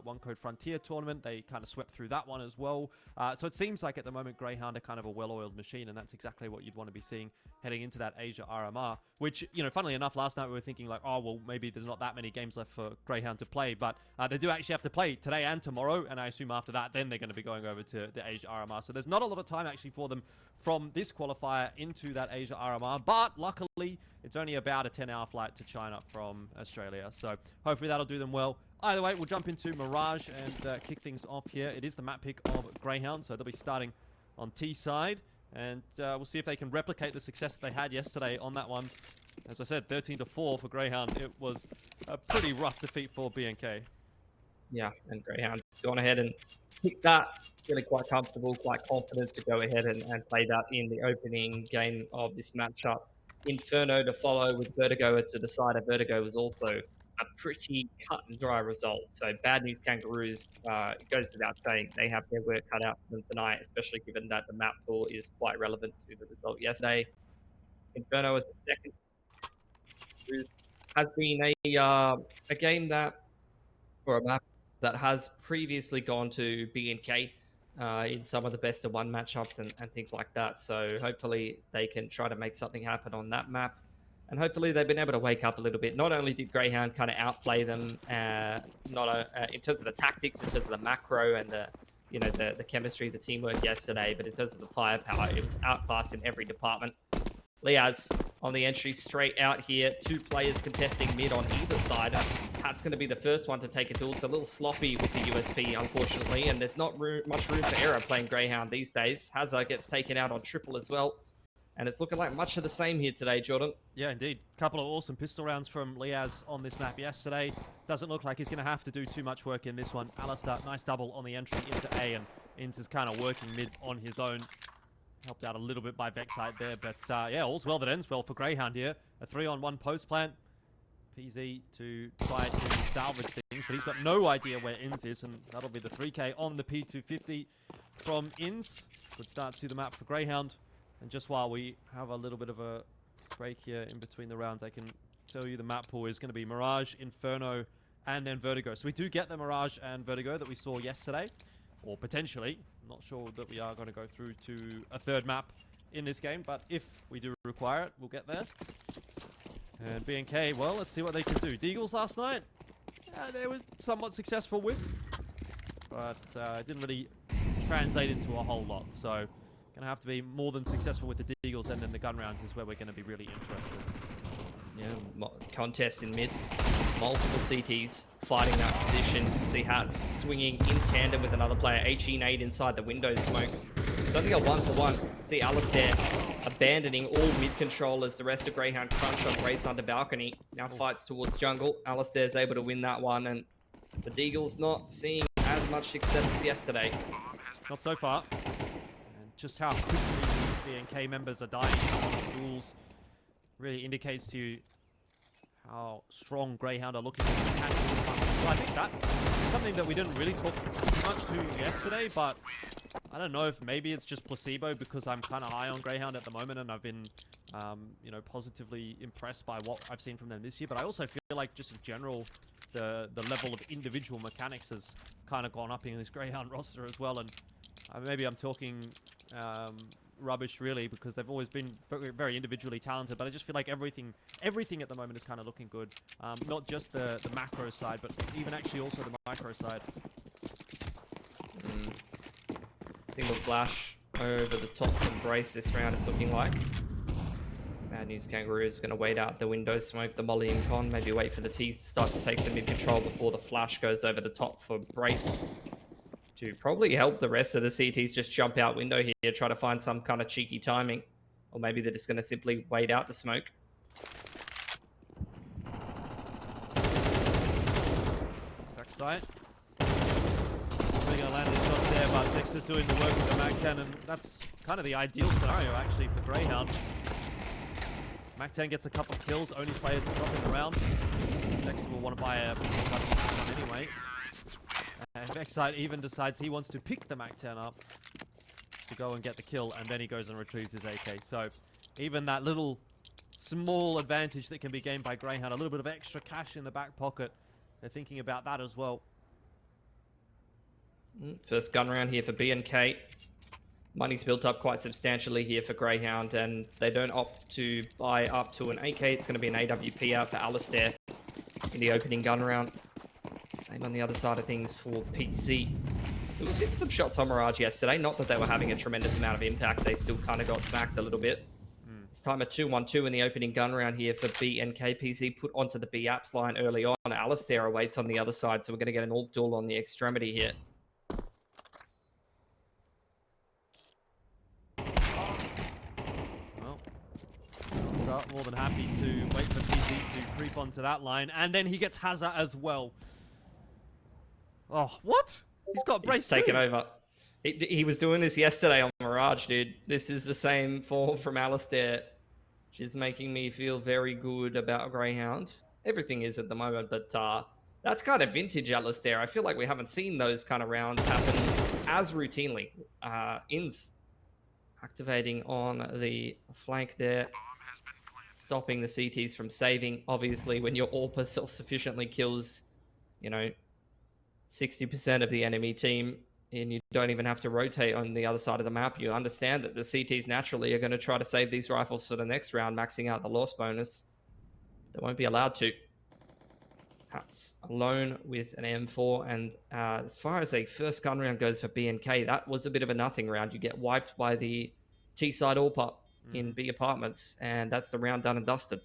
One Code Frontier tournament. They kind of swept through that one as well. So it seems like at the moment Grayhound are kind of a well-oiled machine, and that's exactly what you'd want to be seeing heading into that Asia RMR, which, you know, funnily enough, last night we were thinking like, oh, well, maybe there's not that many games left for Grayhound to play, but they do actually have to play today and tomorrow, and I assume after that, then they're going to be going over to the Asia RMR. So there's not a lot of time actually for them from this qualifier into that Asia RMR, but luckily it's only about a 10-hour flight to China from Australia, so hopefully that'll do them well. Either way, we'll jump into Mirage and kick things off here. It is the map pick of Grayhound, so they'll be starting on T side, and we'll see if they can replicate the success that they had yesterday on that one. As I said, 13-4 for Grayhound. It was a pretty rough defeat for BNK. Yeah, and Grayhound gone ahead and picked that. Really quite comfortable, quite confident to go ahead and play that in the opening game of this matchup. Inferno to follow with Vertigo as the decider. Vertigo was also a pretty cut and dry result. So bad news Kangaroos, it goes without saying, they have their work cut out for them tonight, especially given that the map pool is quite relevant to the result yesterday. Inferno as the second has been a game that, or a map that has previously gone to BNK in some of the best of one matchups and things like that. So hopefully they can try to make something happen on that map. And hopefully they've been able to wake up a little bit. Not only did Grayhound kind of outplay them, in terms of the tactics, in terms of the macro and the chemistry, the teamwork yesterday, but in terms of the firepower, it was outclassed in every department. Liaz on the entry straight out here. Two players contesting mid on either side. Hatz going to be the first one to take a duel. It's a little sloppy with the USP, unfortunately, and there's not much room for error playing Grayhound these days. Hazza gets taken out on triple as well. And it's looking like much of the same here today, Jordan. Yeah, indeed. Couple of awesome pistol rounds from Liaz on this map yesterday. Doesn't look like he's going to have to do too much work in this one. Alistair, nice double on the entry into A, and Inta's kind of working mid on his own. Helped out a little bit by vexite there, but yeah, all's well that ends well for Grayhound here. A 3-on-1 post plant. PZ to try to salvage things, but he's got no idea where Inns is, and that'll be the 3K on the P250 from Inns. Good start to the map for Grayhound. And just while we have a little bit of a break here in between the rounds, I can tell you the map pool is going to be Mirage, Inferno, and then Vertigo. So we do get the Mirage and Vertigo that we saw yesterday, or potentially. I'm not sure that we are going to go through to a third map in this game, but if we do require it, we'll get there. And BNK, well, let's see what they can do. Deagles last night, they were somewhat successful with, but didn't really translate into a whole lot. So going to have to be more than successful with the Deagles, and then the gun rounds is where we're going to be really interested. Yeah, contest in mid. Multiple CTs fighting that position. See Hatz swinging in tandem with another player. HE nade inside the window smoke. So I think a 1-for-1. See Alistair abandoning all mid control as the rest of Grayhound crunch on Race under balcony. Now fights towards jungle. Alistair's able to win that one, and the Deagles not seeing as much success as yesterday. Not so far. And just how quickly these BNK members are dying on duels really indicates to you how strong Grayhound are looking at the mechanical department. So I think that is something that we didn't really talk too much to yesterday, but I don't know if maybe it's just placebo because I'm kind of high on Grayhound at the moment, and I've been, you know, positively impressed by what I've seen from them this year. But I also feel like just in general, the level of individual mechanics has kind of gone up in this Grayhound roster as well. And maybe I'm talking rubbish really, because they've always been very individually talented, but I just feel like everything at the moment is kind of looking good. Not just the macro side, but even actually also the micro side. Single flash over the top from Brace this round, it's looking like. Bad news Kangaroo is going to wait out the window smoke, the molly and con, maybe wait for the T's to start to take some mid-control before the flash goes over the top for Brace. To probably help the rest of the CTs just jump out window here, try to find some kind of cheeky timing. Or maybe they're just going to simply wait out the smoke. Backside. Really going to land his shots there, but Dexter's doing the work with the Mag-10, and that's kind of the ideal scenario actually for Grayhound. Mag-10 gets a couple of kills, only players to drop in the round. Dexter will want to buy a one anyway. And vexite even decides he wants to pick the Mag-10 up to go and get the kill, and then he goes and retrieves his AK. So even that little small advantage that can be gained by Grayhound, a little bit of extra cash in the back pocket, they're thinking about that as well. First gun round here for BNK. Money's built up quite substantially here for Grayhound, and they don't opt to buy up to an AK. It's going to be an AWP out for Alistair in the opening gun round. Same on the other side of things for PZ. It was hitting some shots on Mirage yesterday. Not that they were having a tremendous amount of impact. They still kind of got smacked a little bit. This time a 2-1-2 in the opening gun round here for BNK. PZ put onto the B apps line early on. Alistair awaits on the other side, so we're going to get an AWP duel on the extremity here. More than happy to wait for PZ to creep onto that line, and then he gets Hazza as well. Oh, what? He's got Brace. He's taken over. He was doing this yesterday on Mirage, dude. This is the same form from Alistair, which is making me feel very good about Grayhound. Everything is at the moment, but that's kind of vintage Alistair. I feel like we haven't seen those kind of rounds happen as routinely. Ins activating on the flank there, stopping the CTs from saving. Obviously, when your AWP self-sufficiently kills, 60% of the enemy team, and you don't even have to rotate on the other side of the map, you understand that the CTs naturally are going to try to save these rifles for the next round, maxing out the loss bonus. They won't be allowed to. Hatz alone with an M4, and as far as a first gun round goes for BNK, that was a bit of a nothing round. You get wiped by the T-side AWP in B apartments, and that's the round done and dusted.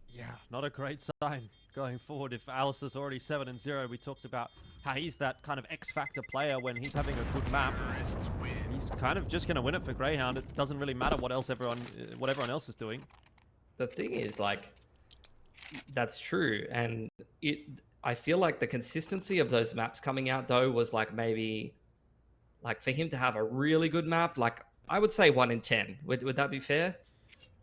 Yeah, not a great sign going forward. If Alistair's already 7-0, we talked about how he's that kind of X-factor player when he's having a good map. He's kind of just going to win it for Grayhound. It doesn't really matter what everyone else is doing. The thing is, that's true, and I feel like the consistency of those maps coming out though was maybe for him to have a really good map, I would say 1 in 10. Would that be fair?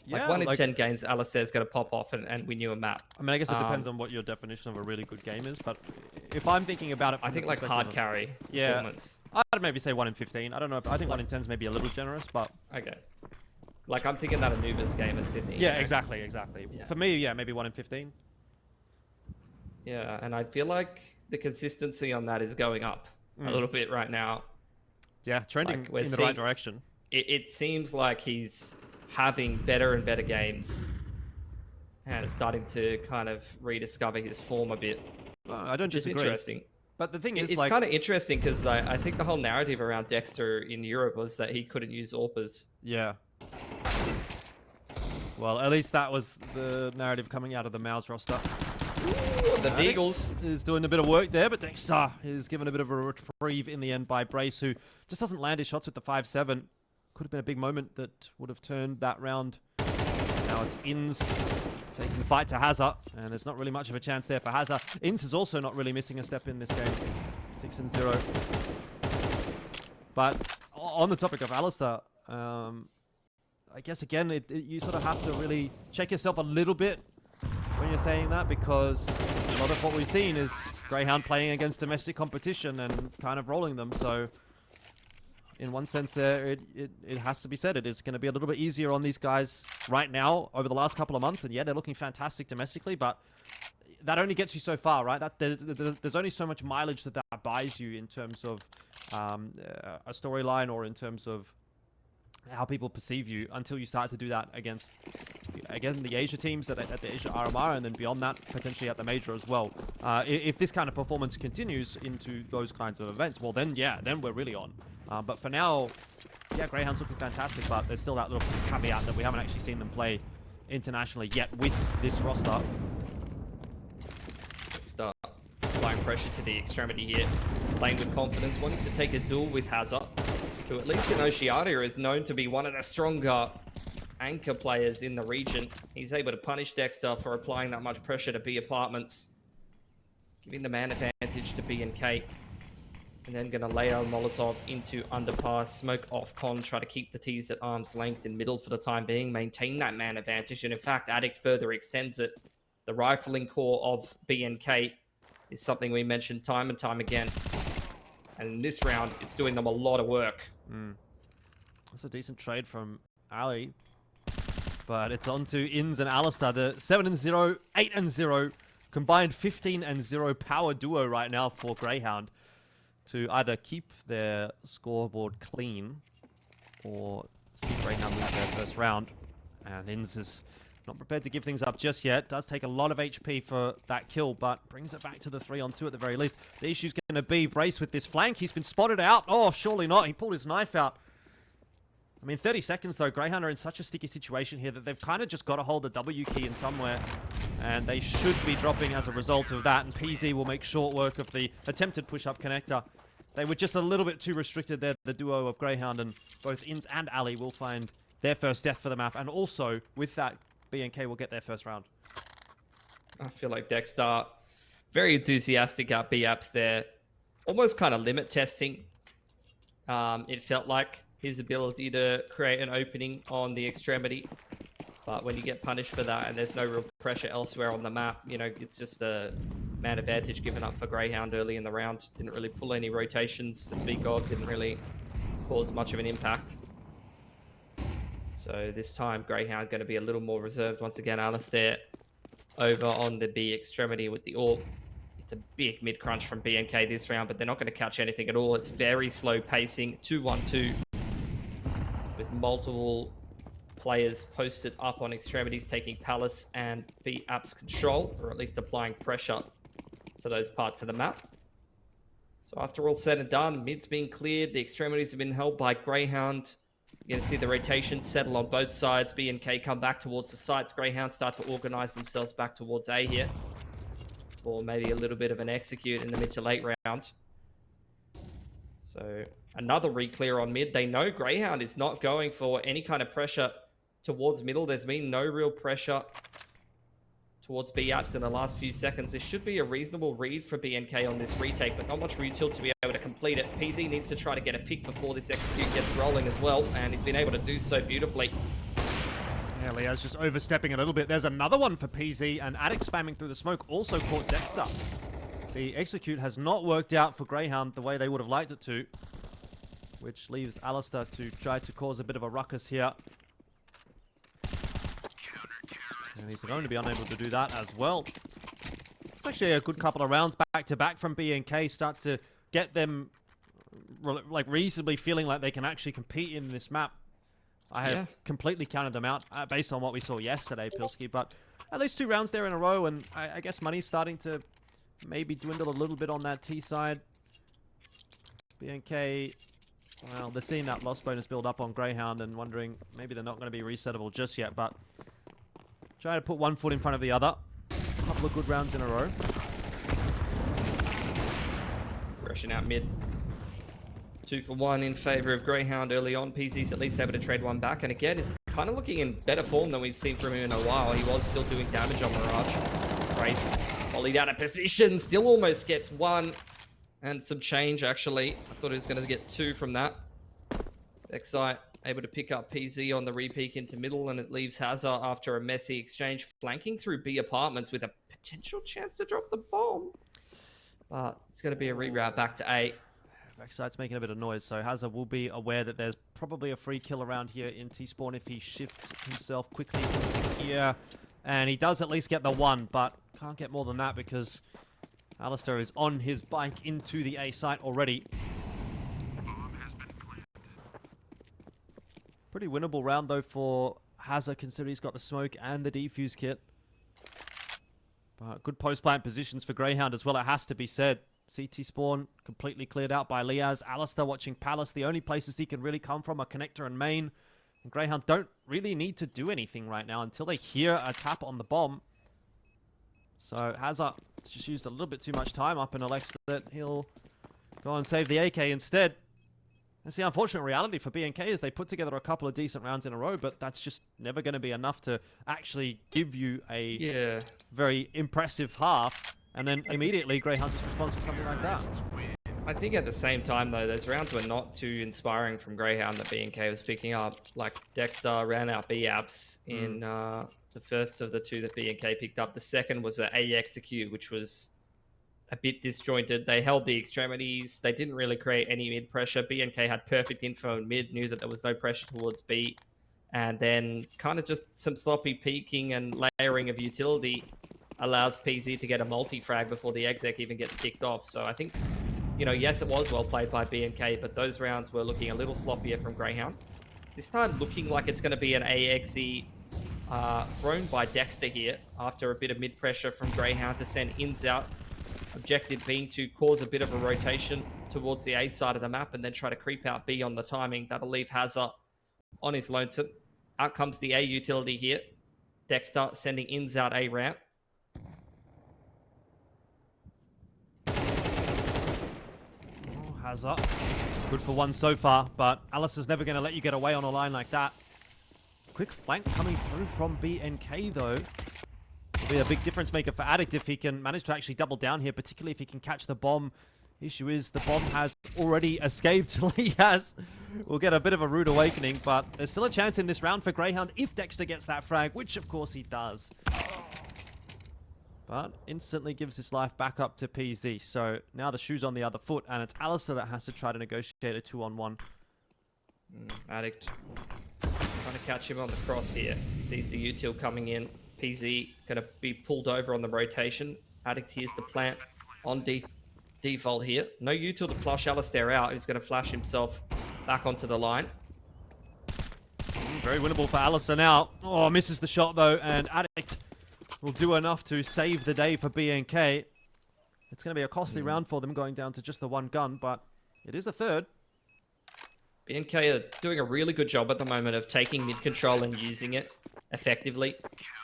Yeah, 1 in 10 games, Alistair's going to pop off and win you a map. I mean, I guess it depends on what your definition of a really good game is, but if I'm thinking about it from I think hard carry performance. I'd maybe say 1 in 15. I don't know. I think 1 in 10 is maybe a little generous, but... Okay. I'm thinking that Anubis game at Sydney. Yeah, exactly. Yeah. For me, yeah, maybe 1 in 15. Yeah, and I feel like the consistency on that is going up a little bit right now. Yeah, trending in the right direction. It seems like he's having better and better games, and it's starting to kind of rediscover his form a bit. I don't disagree. It's interesting. But the thing is, it's kind of interesting because I think the whole narrative around Dexter in Europe was that he couldn't use AWPers. Yeah. Well, at least that was the narrative coming out of the Mouse roster. Ooh, the Deagles is doing a bit of work there, but Dexter is given a bit of a reprieve in the end by Brace, who just doesn't land his shots with the 5-7. Could have been a big moment that would have turned that round. Now it's Ins taking the fight to Hazza, and there's not really much of a chance there for Hazza. Ins is also not really missing a step in this game. 6-0. But on the topic of Alistair, I guess again, you sort of have to really check yourself a little bit when you're saying that, because a lot of what we've seen is Grayhound playing against domestic competition and kind of rolling them. So in one sense there, it has to be said, it is going to be a little bit easier on these guys right now over the last couple of months. And yeah, they're looking fantastic domestically, but that only gets you so far, right? There's only so much mileage that buys you in terms of a storyline or in terms of how people perceive you until you start to do that against, again, the Asia teams at the Asia RMR, and then beyond that, potentially at the Major as well. If this kind of performance continues into those kinds of events, well then, yeah, then we're really on. But for now, yeah, Greyhound's looking fantastic, but there's still that little caveat that we haven't actually seen them play internationally yet with this roster. Start applying pressure to the extremity here, playing with confidence, wanting to take a duel with Hazza, who at least in Oceania is known to be one of the stronger anchor players in the region. He's able to punish Dexter for applying that much pressure to B apartments, giving the man advantage to B and K, and then going to layer a Molotov into underpass, smoke off con, try to keep the T's at arm's length in middle for the time being, maintain that man advantage, and in fact, Addict further extends it. The rifling core of B and K is something we mentioned time and time again. And in this round, it's doing them a lot of work. That's a decent trade from Ali. But it's on to Ins and Alistair. The 7-0, 8-0 combined 15-0 power duo right now for Grayhound to either keep their scoreboard clean or see Grayhound lose their first round. And Inns is not prepared to give things up just yet. Does take a lot of HP for that kill, but brings it back to the 3-on-2 at the very least. The issue's going to be Brace with this flank. He's been spotted out. Oh, surely not. He pulled his knife out. I mean, 30 seconds, though. Grayhound are in such a sticky situation here that they've kind of just got to hold the W key in somewhere. And they should be dropping as a result of that. And PZ will make short work of the attempted push-up connector. They were just a little bit too restricted there, the duo of Grayhound, and both Inns and Ali will find their first death for the map. And also, with that, BNK will get their first round. I feel like Dexter, very enthusiastic at B-Apps there. Almost kind of limit testing. It felt like his ability to create an opening on the extremity. But when you get punished for that and there's no real pressure elsewhere on the map, you know, it's just a man advantage given up for Grayhound early in the round. Didn't really pull any rotations to speak of. Didn't really cause much of an impact. So this time, Grayhound going to be a little more reserved. Once again, Alistair over on the B extremity with the AWP. It's a big mid-crunch from BNK this round, but they're not going to catch anything at all. It's very slow pacing, 2-1-2, with multiple players posted up on extremities, taking Palace and B apps control, or at least applying pressure to those parts of the map. So after all said and done, mid's been cleared. The extremities have been held by Grayhound. You're going to see the rotation settle on both sides. B and K come back towards the sites. Grayhound start to organize themselves back towards A here. Or maybe a little bit of an execute in the mid to late round. So another re-clear on mid. They know Grayhound is not going for any kind of pressure towards middle. There's been no real pressure towards B-Apps in the last few seconds. This should be a reasonable read for BNK on this retake, but not much retilt to be able to complete it. PZ needs to try to get a pick before this execute gets rolling as well, and he's been able to do so beautifully. Yeah, Leo's just overstepping a little bit. There's another one for PZ, and Attic spamming through the smoke also caught Dexter. The execute has not worked out for Grayhound the way they would have liked it to, which leaves Alistair to try to cause a bit of a ruckus here. And he's going to be unable to do that as well. It's actually a good couple of rounds back-to-back from BNK. Starts to get them like reasonably feeling like they can actually compete in this map. I have completely counted them out based on what we saw yesterday, Pilski. But at least 2 rounds there in a row, and I guess money's starting to maybe dwindle a little bit on that T side. BNK, well, they're seeing that loss bonus build up on Grayhound and wondering maybe they're not going to be resettable just yet, but try to put one foot in front of the other. A couple of good rounds in a row. Rushing out mid. 2 for 1 in favor of Grayhound early on. PZ's at least able to trade one back, and again is kind of looking in better form than we've seen from him in a while. He was still doing damage on Mirage. Grace volleyed out of position, still almost gets 1 and some change actually. I thought he was going to get 2 from that. Vexite able to pick up PZ on the re-peek into middle, and it leaves Hazard after a messy exchange flanking through B apartments with a potential chance to drop the bomb. But it's going to be a reroute back to A. Vexite's making a bit of noise, so Hazard will be aware that there's probably a free kill around here in T-spawn if he shifts himself quickly into here. And he does at least get the 1, but can't get more than that because Alistair is on his bike into the A site already. Pretty winnable round though for Hazard, considering he's got the smoke and the defuse kit. But good post-plant positions for Grayhound as well, it has to be said. CT spawn completely cleared out by Liaz. Alistair watching Palace. The only places he can really come from are connector and main. And Grayhound don't really need to do anything right now until they hear a tap on the bomb. So Hazard has just used a little bit too much time up and elects that he'll go and save the AK instead. That's the unfortunate reality for BNK is they put together a couple of decent rounds in a row, but that's just never going to be enough to actually give you a very impressive half. And then immediately Grayhound just responds with something like that. I think at the same time, though, those rounds were not too inspiring from Grayhound that BNK was picking up. Like, Dexter ran out B-Apps in the first of the 2 that BNK picked up. The second was an A execute, which was a bit disjointed. They held the extremities. They didn't really create any mid pressure. BNK had perfect info in mid, knew that there was no pressure towards B. And then kind of just some sloppy peeking and layering of utility allows PZ to get a multi-frag before the exec even gets kicked off. So I think, you know, yes, it was well played by BNK, but those rounds were looking a little sloppier from Grayhound. This time looking like it's going to be an AXE thrown by Dexter here after a bit of mid-pressure from Grayhound to send ins out. Objective being to cause a bit of a rotation towards the A side of the map and then try to creep out B on the timing. That'll leave Hazard on his lonesome. Out comes the A utility here. Dexter sending ins out A ramp. Oh, Hazard. Good for one so far, but Alistair's never going to let you get away on a line like that. Quick flank coming through from BNK though. Will be a big difference maker for Addict if he can manage to actually double down here, particularly if he can catch the bomb. Issue is the bomb has already escaped. Liaz will get a bit of a rude awakening, but there's still a chance in this round for Grayhound if Dexter gets that frag, which of course he does. But instantly gives his life back up to PZ. So now the shoe's on the other foot, and it's Alistair that has to try to negotiate a 2-on-1. Addict trying to catch him on the cross here. Sees the util coming in. PZ going to be pulled over on the rotation. Addict here's the plant on default here. No util to flush Alistair out. He's going to flash himself back onto the line. Very winnable for Alistair now. Oh, misses the shot though, and Addict will do enough to save the day for BNK. It's going to be a costly round for them going down to just the one gun, but it is a third. BNK are doing a really good job at the moment of taking mid control and using it effectively.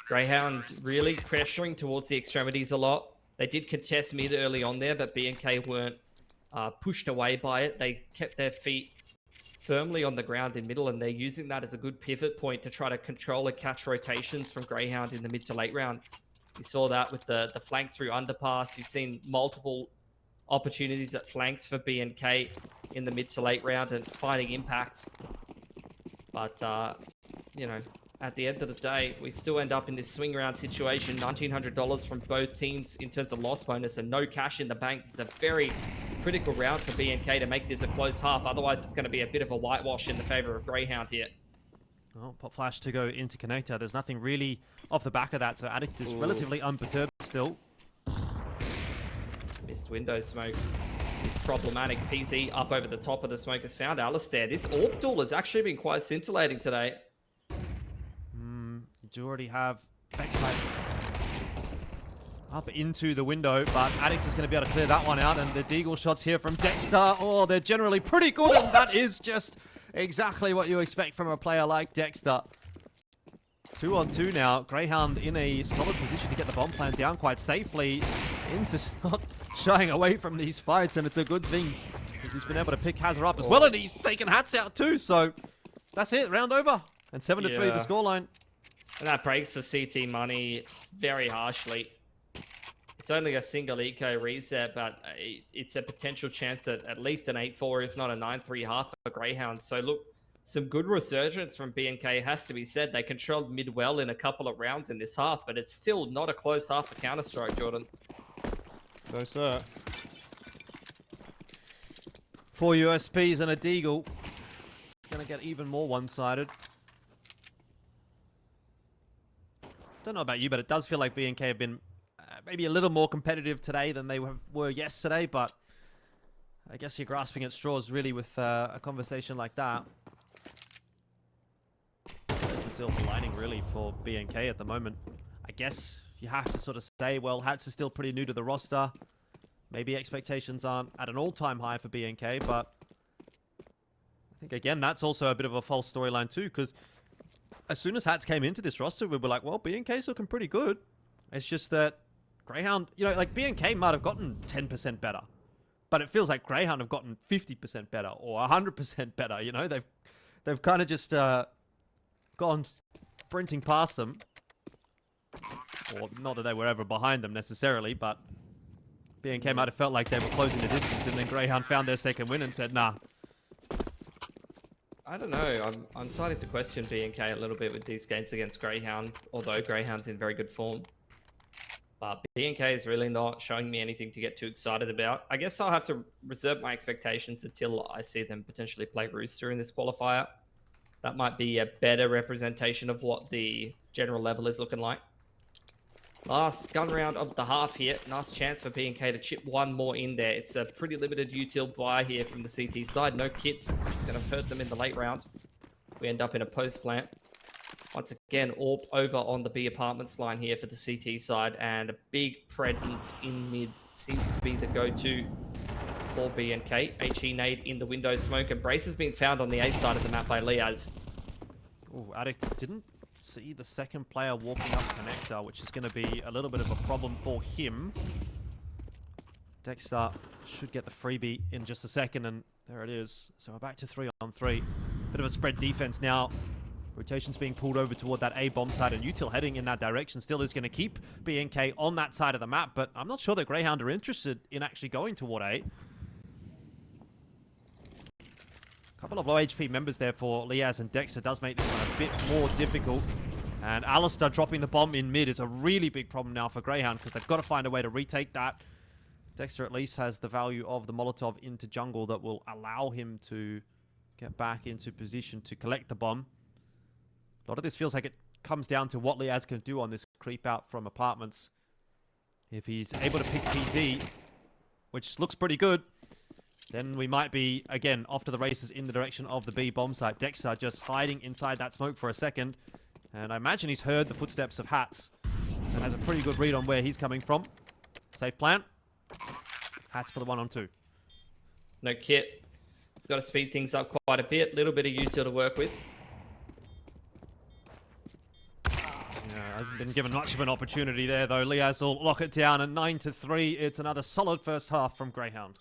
Grayhound really pressuring towards the extremities a lot. They did contest mid early on there, but BNK weren't pushed away by it. They kept their feet firmly on the ground in middle, and they're using that as a good pivot point to try to control and catch rotations from Grayhound in the mid to late round. You saw that with the flank through underpass. You've seen multiple opportunities at flanks for BNK in the mid to late round and finding impact. But, you know, at the end of the day, we still end up in this swing round situation. $1,900 from both teams in terms of loss bonus and no cash in the bank. This is a very critical round for BNK to make this a close half. Otherwise, it's going to be a bit of a whitewash in the favor of Grayhound here. Well, pop flash to go into connector. There's nothing really off the back of that, so Addict is relatively unperturbed still. Missed window smoke. Problematic. PZ up over the top of the smoke has found Alistair. This AWP duel has actually been quite scintillating today. You do already have vexite up into the window, but Addict is going to be able to clear that one out, and the deagle shots here from Dexter, oh, they're generally pretty good, and that is just exactly what you expect from a player like Dexter. 2-on-2 now. Grayhound in a solid position to get the bomb plant down quite safely. Inns is not shying away from these fights, and it's a good thing because he's been able to pick Hazard up as well, and he's taken Hatz out too, so that's it, round over. And 7-3 the scoreline. And that breaks the CT money very harshly. It's only a single eco reset, but it's a potential chance at least an 8-4, if not a 9-3 half for Grayhound. So look, some good resurgence from BNK has to be said. They controlled mid well in a couple of rounds in this half, but it's still not a close half for Counter-Strike, Jordan. No, sir. 4 USPs and a deagle. It's going to get even more one-sided. Don't know about you, but it does feel like BNK have been maybe a little more competitive today than they were yesterday, but I guess you're grasping at straws really with a conversation like that. There's the silver lining really for BNK at the moment. I guess you have to sort of say, well, Hatz is still pretty new to the roster. Maybe expectations aren't at an all-time high for BNK, but I think, again, that's also a bit of a false storyline too, because as soon as Hatz came into this roster, we were like, well, BNK's looking pretty good. It's just that Grayhound, you know, like BNK might have gotten 10% better, but it feels like Grayhound have gotten 50% better or 100% better, you know? They've kind of just gone sprinting past them. Or not that they were ever behind them necessarily, but BNK might have felt like they were closing the distance, and then Grayhound found their second win and said, nah. I don't know. I'm starting to question BNK a little bit with these games against Grayhound, although Grayhound's in very good form. But BNK is really not showing me anything to get too excited about. I guess I'll have to reserve my expectations until I see them potentially play Rooster in this qualifier. That might be a better representation of what the general level is looking like. Last gun round of the half here. Nice chance for B&K to chip one more in there. It's a pretty limited util buy here from the CT side. No kits. It's going to hurt them in the late round. We end up in a post plant. Once again, AWP over on the B apartments line here for the CT side. And a big presence in mid seems to be the go-to for B&K. HE nade in the window smoke. And Brace has been found on the A side of the map by Liaz. Ooh, Addict didn't see the second player walking up connector, which is going to be a little bit of a problem for him. Dexter should get the freebie in just a second, and there it is. So we're back to 3-on-3. Bit of a spread defense now. Rotation's being pulled over toward that A bomb side, and Util heading in that direction still is going to keep B&K on that side of the map, but I'm not sure that Grayhound are interested in actually going toward A. Couple of low HP members there for Liaz, and Dexter does make this one a bit more difficult. And Alistair dropping the bomb in mid is a really big problem now for Grayhound, because they've got to find a way to retake that. Dexter at least has the value of the Molotov into jungle that will allow him to get back into position to collect the bomb. A lot of this feels like it comes down to what Liaz can do on this creep out from apartments. If he's able to pick PZ, which looks pretty good, then we might be, again, off to the races in the direction of the B bomb site. Dexter just hiding inside that smoke for a second. And I imagine he's heard the footsteps of Hatz. So has a pretty good read on where he's coming from. Safe plant. Hatz for the 1-on-2. No kit. It's got to speed things up quite a bit. Little bit of util to work with. Yeah, hasn't been given much of an opportunity there, though. Liaz will lock it down at 9-3. It's another solid first half from Grayhound.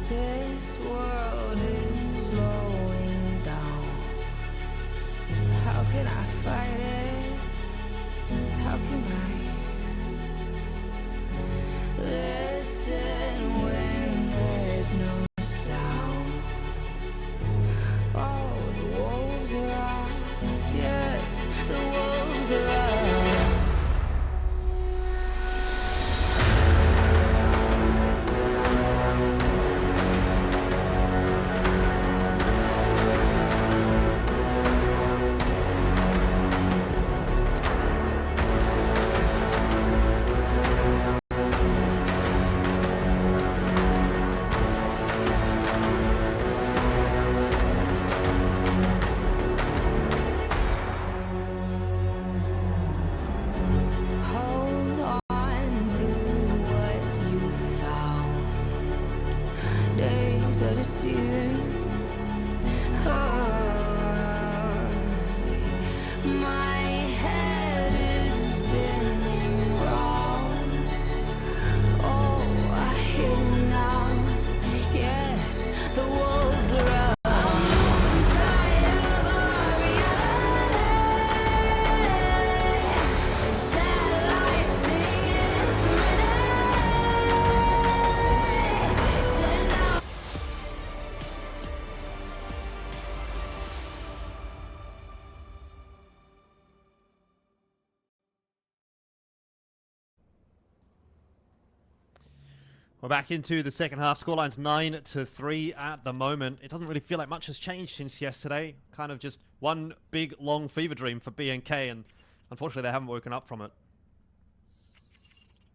This world is slowing down. How can I fight it? How can I listen when there's no sound? Oh, the wolves are out. Yes, the wolves are out. Hold on to what you found. Days are deceiving. My head is spinning round. Oh, I hear now. Yes, the wolves are out. Inside of our reality. Satellites singing serenade. Send out We're back into the second half. Scoreline's 9-3 at the moment. It doesn't really feel like much has changed since yesterday. Kind of just one big, long fever dream for BNK, and unfortunately they haven't woken up from it.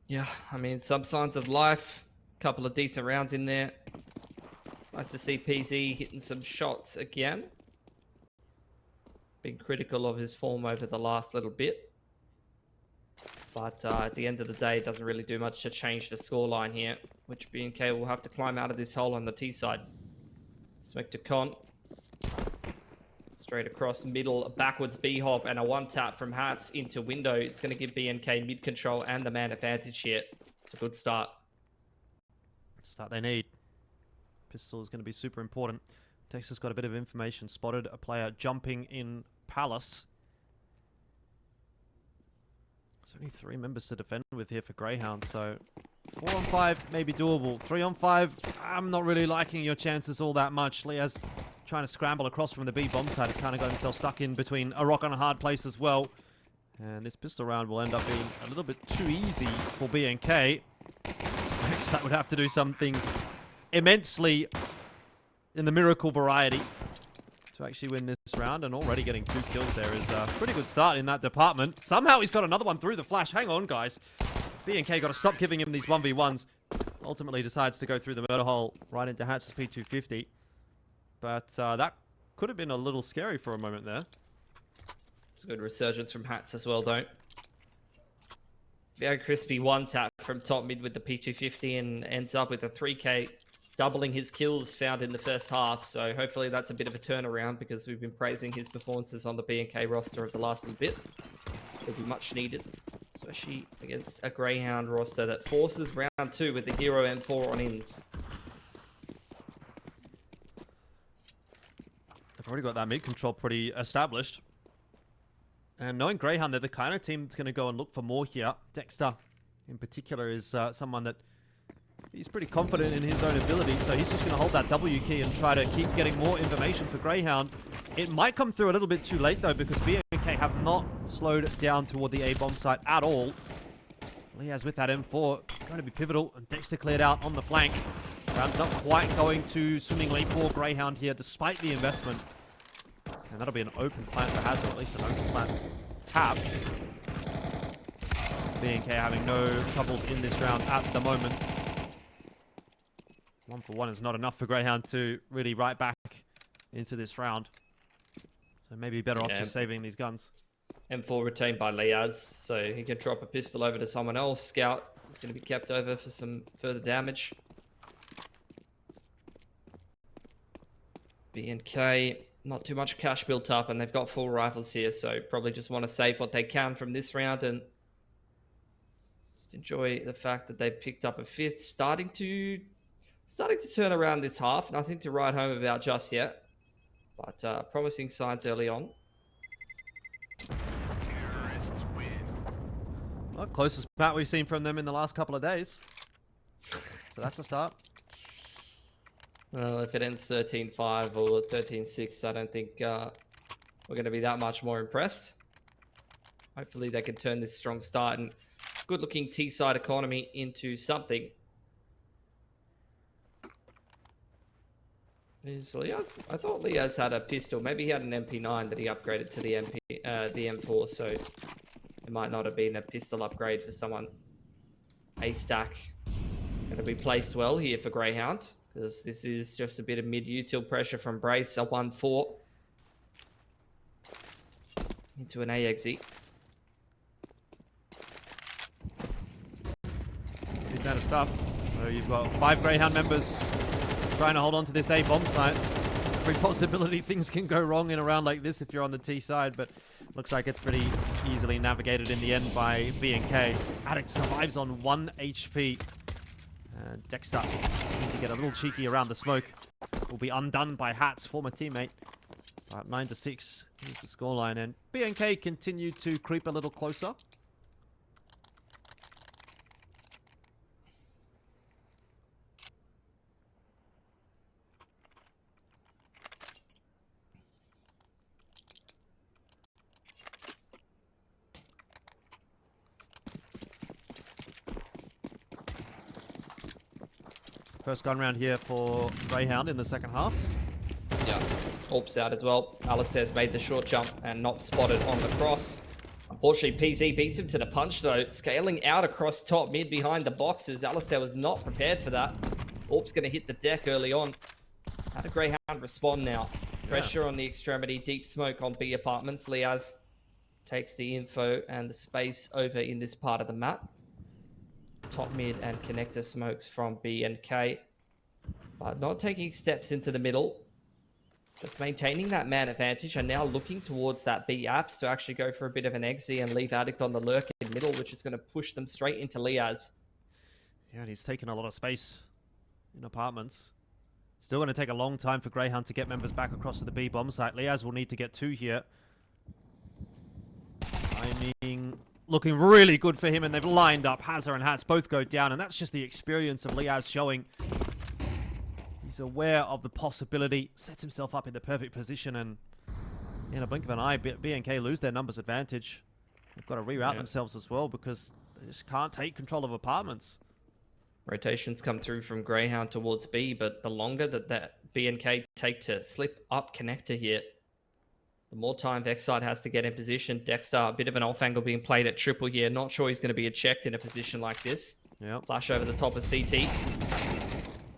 Yeah, I mean, some signs of life. A couple of decent rounds in there. It's nice to see PZ hitting some shots again. Been critical of his form over the last little bit. But at the end of the day, it doesn't really do much to change the scoreline here, which BNK will have to climb out of this hole on the T side. Smack to Con. Straight across middle, a backwards B-hop, and a one-tap from Hatz into window. It's going to give BNK mid-control and the man advantage here. It's a good start. Start they need. Pistol is going to be super important. Texas got a bit of information. Spotted a player jumping in Palace. There's only 3 members to defend with here for Grayhound, so 4 on 5 may be doable. 3 on 5, I'm not really liking your chances all that much. Leah's trying to scramble across from the B bomb side. Has kind of got himself stuck in between a rock and a hard place as well. And this pistol round will end up being a little bit too easy for BNK. Vexite would have to do something immensely in the miracle variety to actually win this round, and already getting 2 kills there is a pretty good start in that department. Somehow he's got another one through the flash. Hang on, guys. BNK got to stop giving him these 1v1s. Ultimately decides to go through the murder hole right into Hatz's P250. But that could have been a little scary for a moment there. It's a good resurgence from Hatz as well, though. Very crispy one-tap from top mid with the P250 and ends up with a 3k, doubling his kills found in the first half. So hopefully that's a bit of a turnaround, because we've been praising his performances on the BNK roster of the last little bit. It'll be much needed, especially against a Grayhound roster that forces round 2 with the Hero M4 on ins. They've already got that mid control pretty established. And knowing Grayhound, they're the kind of team that's going to go and look for more here. Dexter, in particular, is someone that he's pretty confident in his own ability, so he's just going to hold that W key and try to keep getting more information for Grayhound. It might come through a little bit too late, though, because BNK have not slowed down toward the A bomb site at all. Leah's with that M4, going to be pivotal, and Dexter cleared out on the flank. Round's not quite going too swimmingly for Grayhound here, despite the investment. And that'll be an open plant for Hatz, or at least an open plant tap. BNK having no troubles in this round at the moment. 1 for 1 is not enough for Grayhound to really right back into this round. So maybe better off just saving these guns. M4 retained by Liaz, so he can drop a pistol over to someone else. Scout is going to be kept over for some further damage. BNK, not too much cash built up, and they've got full rifles here, so probably just want to save what they can from this round and just enjoy the fact that they've picked up a 5th, starting to turn around this half. Nothing to write home about just yet, but promising signs early on. Well, closest bat we've seen from them in the last couple of days. So that's a start. Well, if it ends 13-5 or 13-6, I don't think we're going to be that much more impressed. Hopefully they can turn this strong start and good-looking T-side economy into something. Is Liaz? I thought Liaz had a pistol. Maybe he had an MP9 that he upgraded to the M4, so it might not have been a pistol upgrade for someone. A-stack. Going to be placed well here for Grayhound, because this is just a bit of mid-util pressure from Brace, a 1-4. Into an AXE. This out of stuff. So you've got 5 Grayhound members trying to hold on to this A bomb site. Every possibility things can go wrong in a round like this if you're on the T side, but looks like it's pretty easily navigated in the end by BNK. Addict survives on 1 HP. Dexter needs to get a little cheeky around the smoke. Will be undone by Hatz, former teammate. 9-6 is the scoreline, and BNK continue to creep a little closer. First gun round here for Grayhound in the second half. Yeah, Orp's out as well. Alistair's made the short jump and not spotted on the cross. Unfortunately, PZ beats him to the punch though, scaling out across top mid behind the boxes. Alistair was not prepared for that. Orp's going to hit the deck early on. How did Grayhound respond now? Pressure on the extremity, deep smoke on B apartments. Liaz takes the info and the space over in this part of the map. Top mid and connector smokes from B and K, but not taking steps into the middle. Just maintaining that man advantage and now looking towards that B apps to actually go for a bit of an exit and leave Addict on the lurk in middle, which is going to push them straight into Liaz. Yeah, and he's taken a lot of space in apartments. Still going to take a long time for Grayhound to get members back across to the B bomb site. Liaz will need to get 2 here. Timing looking really good for him, and they've lined up. Hazza and Hatz both go down, and that's just the experience of Liaz showing. He's aware of the possibility, sets himself up in the perfect position, and in a blink of an eye, B&K lose their numbers advantage. They've got to reroute themselves as well because they just can't take control of apartments. Rotations come through from Grayhound towards B, but the longer that B&K take to slip up connector here, the more time vexite has to get in position. Dexter, a bit of an off angle being played at triple here. Not sure he's going to be ejected in a position like this. Yep. Flash over the top of CT.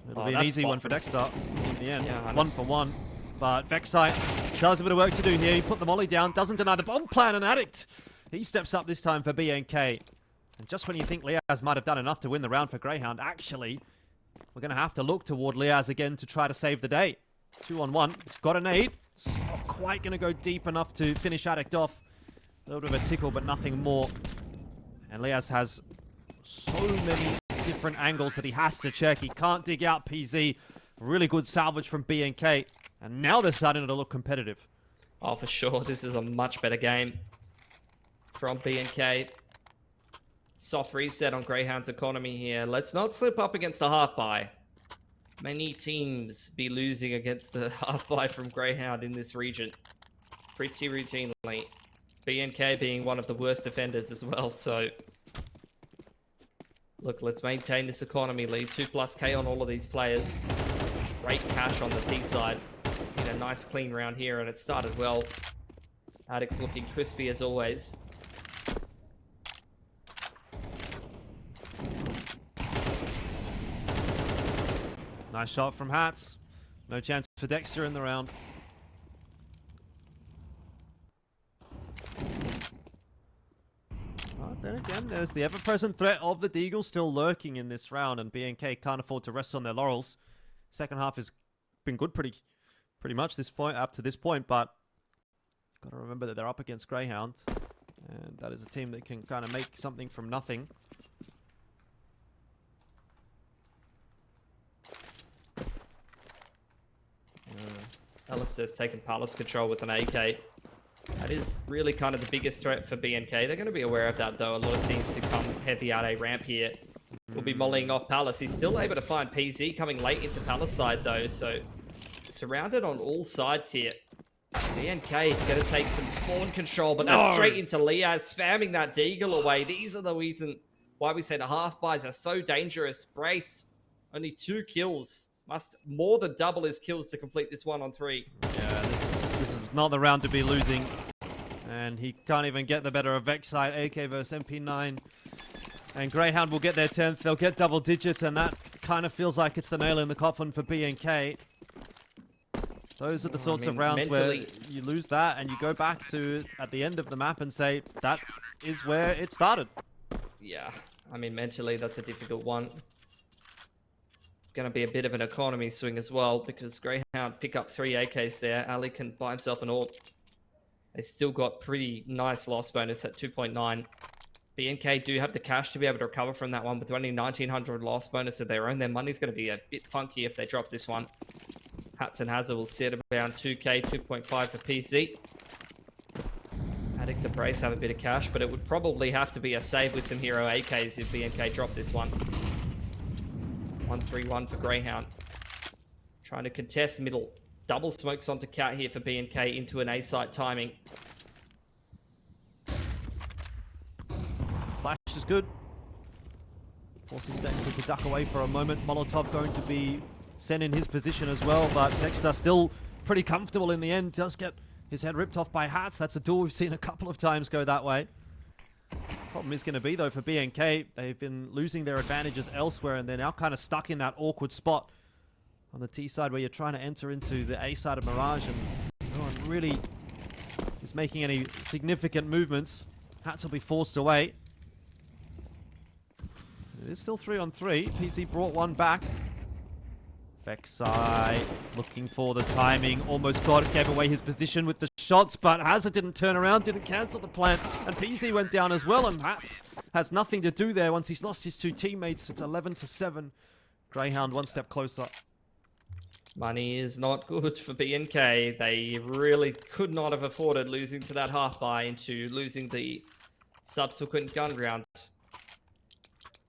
It'll be an easy one for Dexter in the end. Yeah, 1 for 1. But vexite still has a bit of work to do here. He put the molly down, doesn't deny the bomb plan, and Addict. He steps up this time for B&K. And just when you think Liaz might have done enough to win the round for Grayhound, actually, we're going to have to look toward Liaz again to try to save the day. 2-on-1. It's got a nade. It's not quite going to go deep enough to finish Addict off. A little bit of a tickle, but nothing more. And Liaz has so many different angles that he has to check. He can't dig out PZ. Really good salvage from B&K. And now they're starting to look competitive. Oh, for sure. This is a much better game from B&K. Soft reset on Grayhound's economy here. Let's not slip up against the half buy. Many teams be losing against the half buy from Grayhound in this region pretty routinely. B&K being one of the worst defenders as well, so look, let's maintain this economy lead. 2+K on all of these players. Great cash on the P side. In a nice clean round here, and it started well. Addict's looking crispy as always. Nice shot from Hatz. No chance for Dexter in the round. But then again, there's the ever-present threat of the Deagle still lurking in this round, and B&K can't afford to rest on their laurels. Second half has been good pretty much up to this point, but got to remember that they're up against Grayhound, and that is a team that can kind of make something from nothing. Alistair's taken Palace control with an AK. That is really kind of the biggest threat for B&K. They're going to be aware of that, though. A lot of teams who come heavy out A ramp here will be mollying off Palace. He's still able to find PZ coming late into Palace side, though, so surrounded on all sides here. B&K is going to take some spawn control, but that's straight into Liaz, spamming that Deagle away. These are the reasons why we said half buys are so dangerous. Brace, only 2 kills. Must more than double his kills to complete this 1-on-3. Yeah, this is not the round to be losing. And he can't even get the better of vexite. AK versus MP9. And Grayhound will get their 10th. They'll get double digits, and that kind of feels like it's the nail in the coffin for B&K. Those are the sorts of rounds where you lose that and you go back to at the end of the map and say, that is where it started. Yeah, I mean, mentally, that's a difficult one. Going to be a bit of an economy swing as well, because Grayhound pick up 3 AKs there. Ali can buy himself an AWP. They still got pretty nice loss bonus at 2.9. B&K do have the cash to be able to recover from that one, with only 1900 loss bonus of their own. Their money's going to be a bit funky if they drop this one. Hatz and Hazza will sit around 2K, 2.5 for PC. Addict the Brace have a bit of cash, but it would probably have to be a save with some hero AKs if B&K drop this one. 1-3-1 for Grayhound. Trying to contest middle. Double smokes onto Cat here for B&K into an A-site timing. Flash is good. Forces Dexter to duck away for a moment. Molotov going to be sent in his position as well, but Dexter still pretty comfortable in the end. Does get his head ripped off by Hatz. That's a duel we've seen a couple of times go that way. Problem is going to be, though, for BNK, they've been losing their advantages elsewhere, and they're now kind of stuck in that awkward spot on the T side where you're trying to enter into the A side of Mirage, and no one really is making any significant movements. Hatz will be forced away. It is still 3-on-3. PC brought one back. vexite looking for the timing. Almost got it. Gave away his position with the shots, but Hazard didn't turn around, didn't cancel the plant. And PC went down as well, and Hatz has nothing to do there once he's lost his two teammates. It's 11-7. Grayhound one step closer. Money is not good for BNK. They really could not have afforded losing to that half buy into losing the subsequent gun round.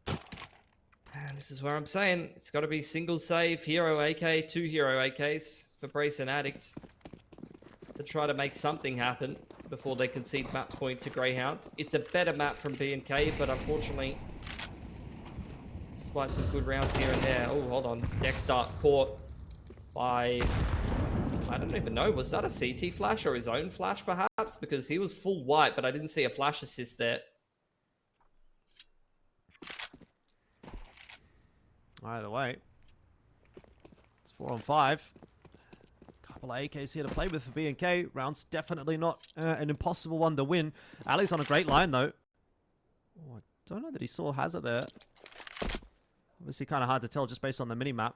And this is where I'm saying it's got to be single save, hero AK, 2 hero AKs for Brace and Addict to try to make something happen before they concede map point to Grayhound. It's a better map from BNK, but unfortunately, despite some good rounds here and there. Oh, hold on. Dexter caught by, I don't even know, was that a CT flash or his own flash perhaps? Because he was full white, but I didn't see a flash assist there. Either way, it's 4-on-5. Couple of AKs here to play with for BNK. Round's definitely not an impossible one to win. Ali's on a great line though. Oh, I don't know that he saw Hazard there. Obviously kind of hard to tell just based on the mini-map.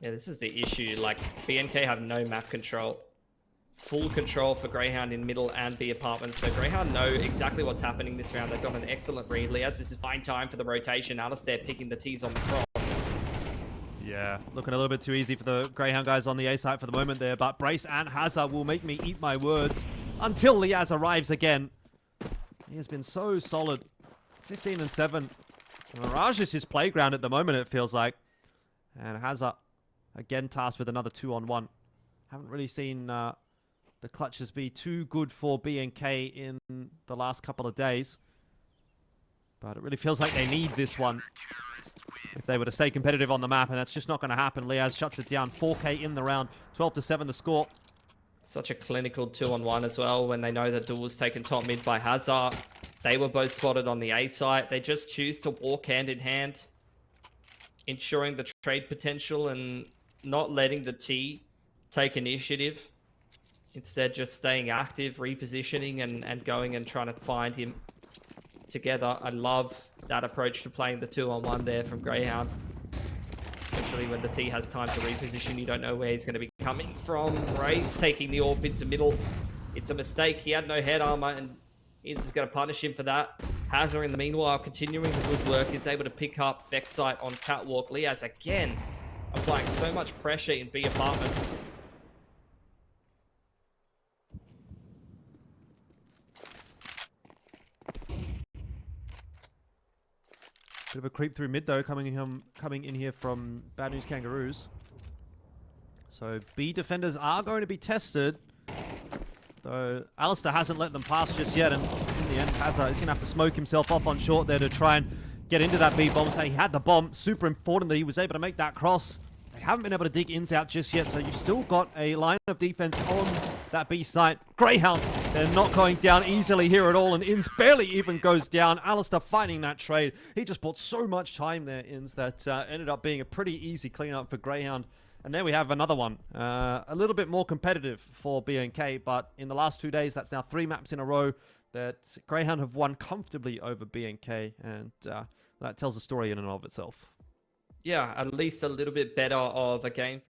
Yeah, this is the issue. Like, BNK have no map control. Full control for Grayhound in middle and B apartments. So Grayhound know exactly what's happening this round. They've got an excellent read. Liaz, this is fine time for the rotation. Alistair picking the T's on the cross. Yeah, looking a little bit too easy for the Grayhound guys on the A side for the moment there. But Brace and Hazard will make me eat my words until Liaz arrives again. He has been so solid. 15-7. Mirage is his playground at the moment, it feels like. And Hazard again tasked with another 2-on-1. Haven't really seen the clutches be too good for BNK in the last couple of days. But it really feels like they need this one if they were to stay competitive on the map, and that's just not going to happen. Liaz shuts it down. 4K in the round. 12-7 the score. Such a clinical 2-on-1 as well when they know that duel was taken top mid by Hazard. They were both spotted on the A site. They just choose to walk hand in hand, ensuring the trade potential and not letting the T take initiative. Instead, just staying active, repositioning, and going and trying to find him together. I love that approach to playing the 2-on-1 there from Grayhound. Especially when the T has time to reposition. You don't know where he's going to be coming from. Ray's taking the AWP into middle. It's a mistake. He had no head armor, and he's just going to punish him for that. Hazard, in the meanwhile, continuing the good work, is able to pick up vexite on catwalk. Liaz again applying so much pressure in B apartments. Bit of a creep through mid though, coming in here from Bad News Kangaroos. So B defenders are going to be tested, though Alistair hasn't let them pass just yet, and in the end Hazard is going to have to smoke himself off on short there to try and get into that B bomb. So he had the bomb. Super important that he was able to make that cross. They haven't been able to dig ins out just yet, so you've still got a line of defense on that B site. Grayhound, they're not going down easily here at all, and Inns barely even goes down. Alistair fighting that trade. He just bought so much time there, Inns, that ended up being a pretty easy cleanup for Grayhound. And there we have another one. A little bit more competitive for BNK, but in the last 2 days, that's now 3 maps in a row that Grayhound have won comfortably over BNK, and that tells a story in and of itself. Yeah, at least a little bit better of a game.